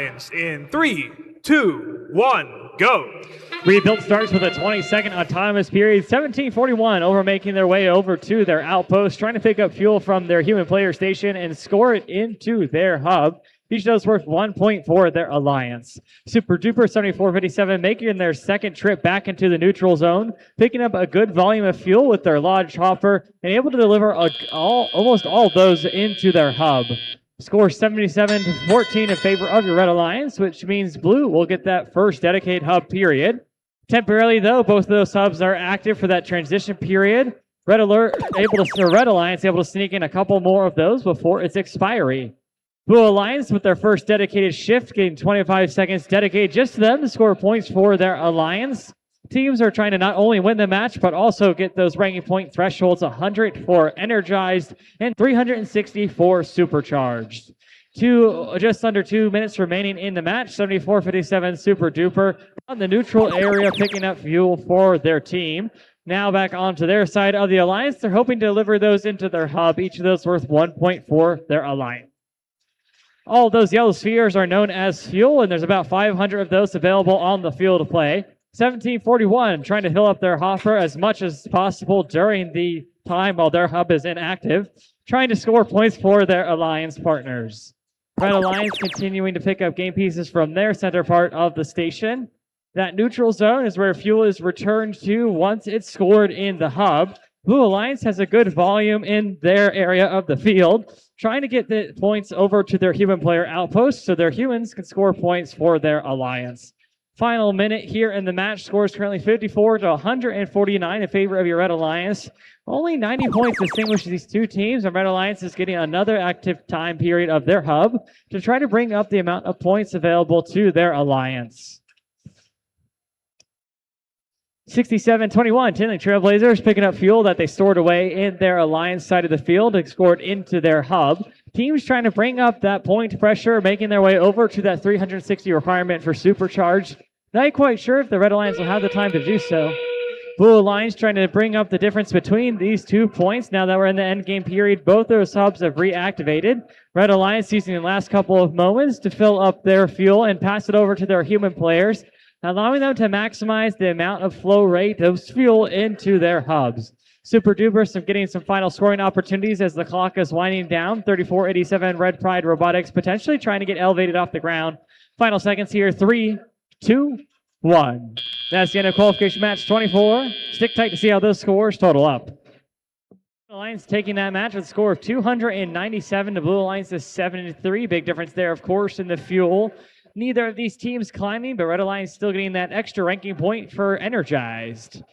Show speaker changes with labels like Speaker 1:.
Speaker 1: Alliance in 3, 2, 1, go.
Speaker 2: Rebuild starts with a 20-second autonomous period. 1741 making their way over to their outpost, trying to pick up fuel from their human player station and score it into their hub. Each of those worth 1 point for their alliance. Super Duper 7457 making their second trip back into the neutral zone, picking up a good volume of fuel with their large hopper and able to deliver almost all of those into their hub. Score 77-14 in favor of your Red Alliance, which means Blue will get that first dedicated hub period. Temporarily, though, both of those hubs are active for that transition period. Red Alliance able to sneak in a couple more of those before its expiry. Blue Alliance with their first dedicated shift, getting 25 seconds dedicated just to them to score points for their alliance. Teams are trying to not only win the match, but also get those ranking point thresholds 100 for energized and 360 for supercharged. Just under 2 minutes remaining in the match. 74-57 Super Duper on the neutral area, picking up fuel for their team. Now back onto their side of the alliance. They're hoping to deliver those into their hub, each of those worth 1 point for their alliance. All of those yellow spheres are known as fuel, and there's about 500 of those available on the field of play. 1741 trying to fill up their hopper as much as possible during the time while their hub is inactive, trying to score points for their alliance partners. Red Alliance continuing to pick up game pieces from their center part of the station. That neutral zone is where fuel is returned to once it's scored in the hub. Blue Alliance has a good volume in their area of the field, trying to get the points over to their human player outpost so their humans can score points for their alliance. Final minute here in the match. Score is currently 54-149 in favor of your Red Alliance. Only 90 points distinguish these two teams, and Red Alliance is getting another active time period of their hub to try to bring up the amount of points available to their alliance. 67-21, Tinley Trailblazers picking up fuel that they stored away in their alliance side of the field and scored into their hub. Teams trying to bring up that point pressure, making their way over to that 360 requirement for supercharge. Not quite sure if the Red Alliance will have the time to do so. Blue Alliance trying to bring up the difference between these 2 points. Now that we're in the end game period, both those hubs have reactivated. Red Alliance using the last couple of moments to fill up their fuel and pass it over to their human players, allowing them to maximize the amount of flow rate of fuel into their hubs. Super Duper getting some final scoring opportunities as the clock is winding down. 34-87 Red Pride Robotics potentially trying to get elevated off the ground. Final seconds here, 3, 2, 1. That's the end of qualification match 24. Stick tight to see how those scores total up. Alliance taking that match with a score of 297 to Blue Alliance's 73. Big difference there, of course, in the fuel. Neither of these teams climbing, but Red Alliance still getting that extra ranking point for energized.